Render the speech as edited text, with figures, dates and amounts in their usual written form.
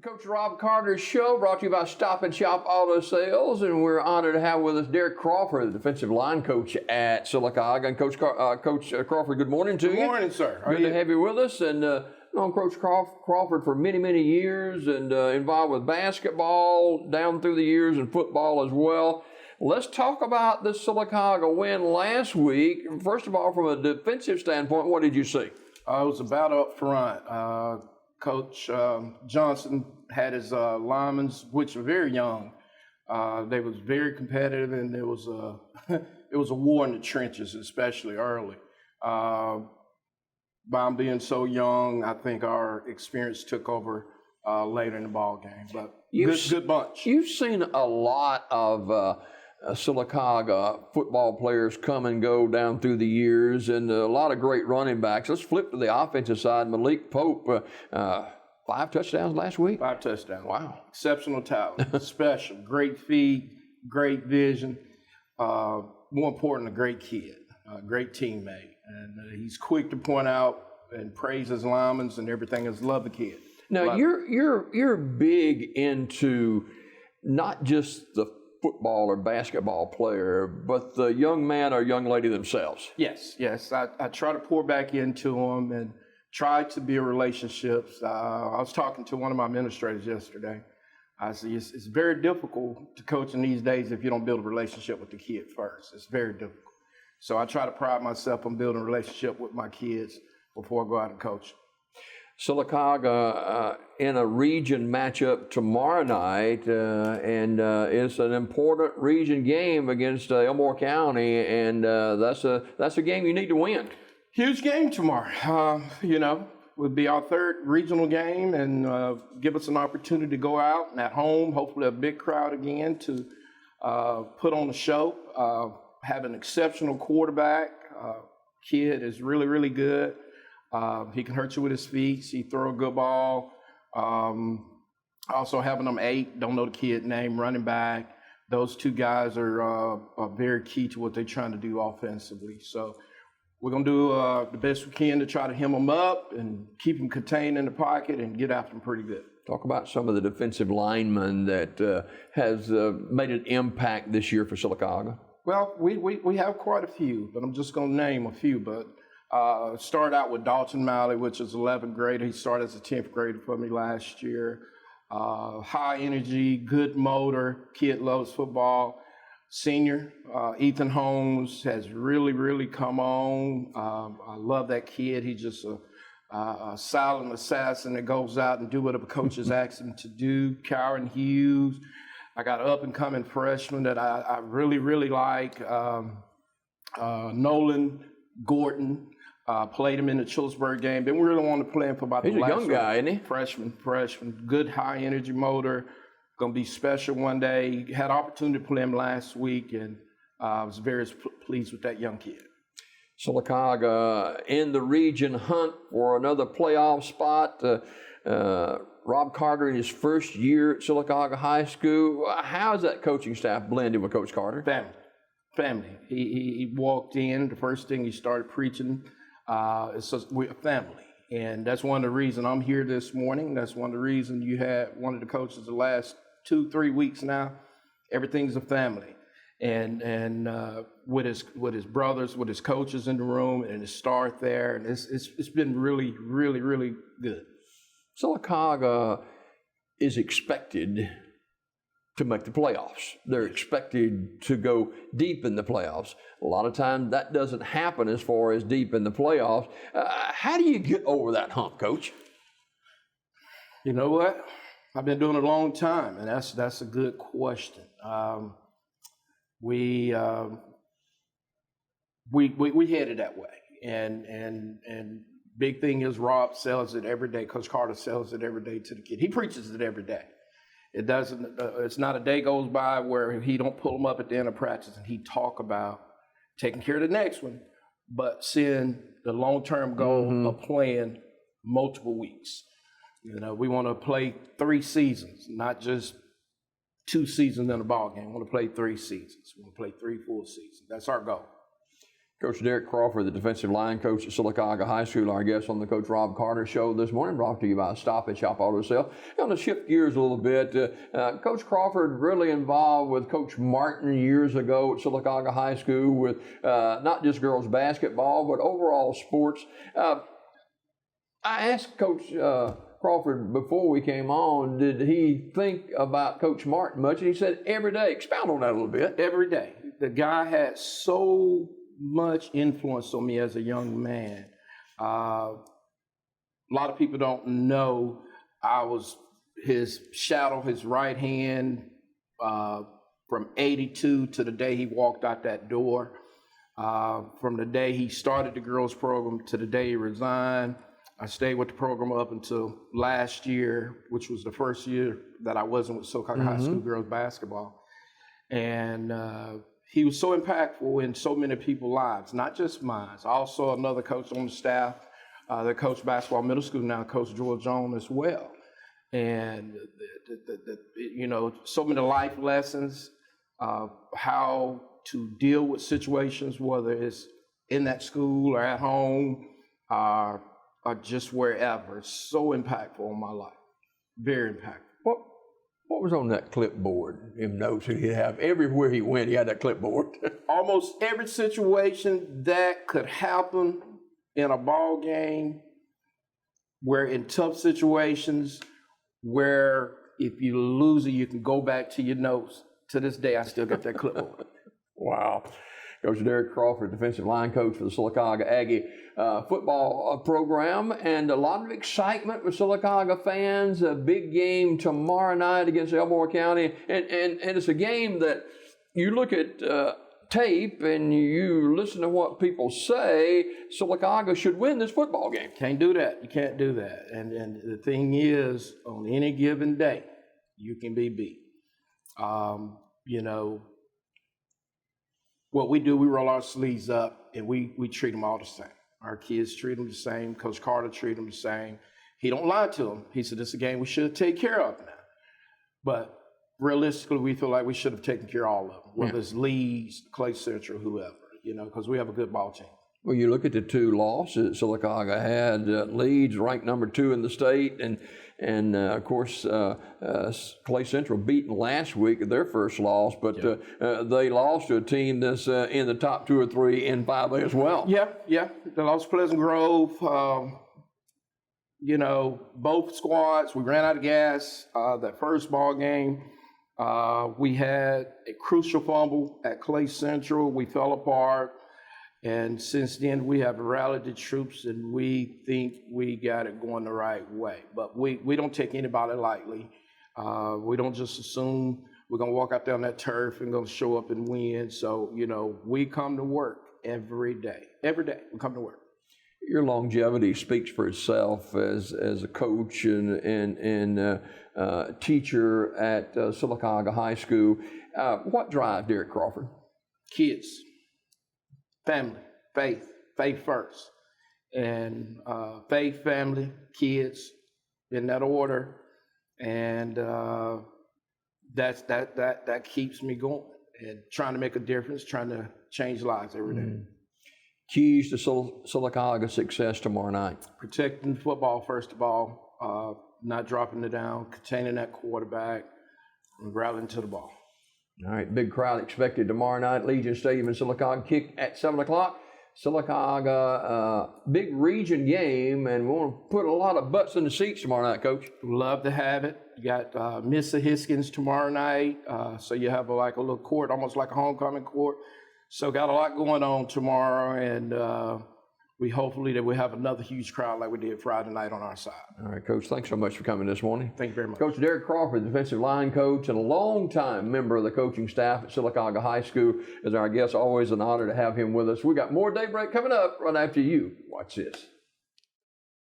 Coach Rob Carter's show brought to you by Stop and Shop Auto Sales, and we're honored to have with us Derrick Crawford, the defensive line coach at Sylacauga. And Coach Crawford, good morning to you. Good morning, sir. Good to have you with us. And known Coach Crawford for many, many years, and involved with basketball down through the years and football as well. Let's talk about the Sylacauga win last week. First of all, from a defensive standpoint, what did you see? It was about up front. Coach Johnson had his linemen, which were very young. They was very competitive, and it was a war in the trenches, especially early. By them being so young, I think our experience took over later in the ball game. But good bunch. You've seen a lot of Sylacauga football players come and go down through the years, and a lot of great running backs. Let's flip to the offensive side. Malik Pope, 5 touchdowns last week? 5 touchdowns. Wow. Exceptional talent. Special. Great feet, great vision. More important, a great kid, a great teammate. And he's quick to point out and praise his linemen and everything else. Love the kid. Now, you're big into not just the football or basketball player, but the young man or young lady themselves. Yes. I try to pour back into them and try to build relationships. I was talking to one of my administrators yesterday. I said, it's very difficult to coach in these days if you don't build a relationship with the kid first. It's very difficult. So I try to pride myself on building a relationship with my kids before I go out and coach. Sylacauga in a region matchup tomorrow night, and it's an important region game against Elmore County, and that's a game you need to win. Huge game tomorrow. Will be our third regional game, and give us an opportunity to go out and at home, hopefully a big crowd again, to put on a show. Have an exceptional quarterback. Kid is really, really good. He can hurt you with his feet. He throw a good ball. Also having them 8, don't know the kid name, running back. Those 2 guys are very key to what they're trying to do offensively. So we're going to do the best we can to try to hem them up and keep them contained in the pocket and get after them pretty good. Talk about some of the defensive linemen that has made an impact this year for Sylacauga. Well, we have quite a few, but I'm just going to name a few. But started out with Dalton Malley, which is 11th grader. He started as a 10th grader for me last year. High energy, good motor, kid loves football. Senior, Ethan Holmes has really, really come on. I love that kid. He's just a silent assassin that goes out and do whatever coaches ask him to do. Karen Hughes. I got an up-and-coming freshman that I really, really like. Nolan Gordon. Played him in the Chillsburg game. Didn't really want to play him for about the last year. He's a young guy, isn't he? Freshman. Good high-energy motor. Going to be special one day. Had opportunity to play him last week, and I was very pleased with that young kid. Sylacauga in the region hunt for another playoff spot. Rob Carter in his first year at Sylacauga High School. How is that coaching staff blended with Coach Carter? Family. He walked in. The first thing he started preaching is we're a family. And that's one of the reasons I'm here this morning. That's one of the reasons you had one of the coaches the last 2-3 weeks now. Everything's a family. And with his brothers, with his coaches in the room, and his start there, and it's been really, really, really good. Sylacauga is expected to make the playoffs. They're expected to go deep in the playoffs. A lot of times that doesn't happen as far as deep in the playoffs. How do you get over that hump, Coach? You know what? I've been doing it a long time, and that's a good question. We headed that way, and big thing is Rob sells it every day. Coach Carter sells it every day to the kid. He preaches it every day. It doesn't. It's not a day goes by where he don't pull them up at the end of practice and he talk about taking care of the next one, but seeing the long-term goal of playing multiple weeks. We want to play 3 seasons, not just 2 seasons in a ball game. We want to play 3 seasons. We want to play 3 full seasons. That's our goal. Coach Derrick Crawford, the defensive line coach at Sylacauga High School, our guest on the Coach Rob Carter Show this morning, brought to you by Stop and Shop Auto Sale. I'm going to shift gears a little bit. Coach Crawford really involved with Coach Martin years ago at Sylacauga High School with not just girls basketball, but overall sports. I asked Coach Crawford before we came on, did he think about Coach Martin much? And he said every day. Expound on that a little bit. Every day. The guy had so much influence on me as a young man. A lot of people don't know I was his shadow, his right hand, from 82 to the day he walked out that door. From the day he started the girls program to the day he resigned. I stayed with the program up until last year, which was the first year that I wasn't with Sylacauga High School girls basketball. And he was so impactful in so many people's lives, not just mine. Also another coach on the staff that coached basketball middle school now, Coach George Jones as well. And, you know, so many life lessons, how to deal with situations, whether it's in that school or at home or just wherever. So impactful on my life, very impactful. What was on that clipboard? Him notes that he'd have everywhere he went. He had that clipboard. Almost every situation that could happen in a ball game, where in tough situations, where if you lose it, you can go back to your notes. To this day, I still got that clipboard. Wow. Coach Derrick Crawford, defensive line coach for the Sylacauga Aggie football program, and a lot of excitement with Sylacauga fans. A big game tomorrow night against Elmore County, and it's a game that you look at tape and you listen to what people say. Sylacauga should win this football game. Can't do that. You can't do that. And the thing is, on any given day, you can be beat. You know, what we do, we roll our sleeves up and we treat them all the same. Our kids treat them the same. Coach Carter treat them the same. He don't lie to them. He said, this is a game we should take care of now. But realistically, we feel like we should have taken care of all of them, whether it's Leeds, Clay Central, whoever, you know, because we have a good ball team. Well, you look at the two losses Sylacauga had. Leeds ranked number 2 in the state, and of course Clay Central beaten last week their first loss, but they lost to a team that's in the top 2 or 3 in 5A as well. Yeah. They lost Pleasant Grove. You know, both squads, we ran out of gas that first ball game. We had a crucial fumble at Clay Central. We fell apart. And since then, we have rallied the troops, and we think we got it going the right way. But we don't take anybody lightly. We don't just assume we're going to walk out there on that turf and going to show up and win. So, you know, we come to work every day. Every day, we come to work. Your longevity speaks for itself as a coach and teacher at Sylacauga High School. What drives Derrick Crawford? Kids. Family, faith first, and faith, family, kids, in that order, and that keeps me going and trying to make a difference, trying to change lives every day. Keys to Sylacauga success tomorrow night? Protecting football first of all, not dropping it down, containing that quarterback, and rallying to the ball. All right, big crowd expected tomorrow night. Legion Stadium in Sylacauga, kick at 7 o'clock. Sylacauga, big region game, and we want to put a lot of butts in the seats tomorrow night, Coach. Love to have it. You got Miss Hiskins tomorrow night, so you have like a little court, almost like a homecoming court. So got a lot going on tomorrow, and we hopefully that we have another huge crowd like we did Friday night on our side. All right, Coach, thanks so much for coming this morning. Thank you very much. Coach Derrick Crawford, defensive line coach and a longtime member of the coaching staff at Sylacauga High School, is our guest. Always an honor to have him with us. We got more Daybreak coming up right after you watch this.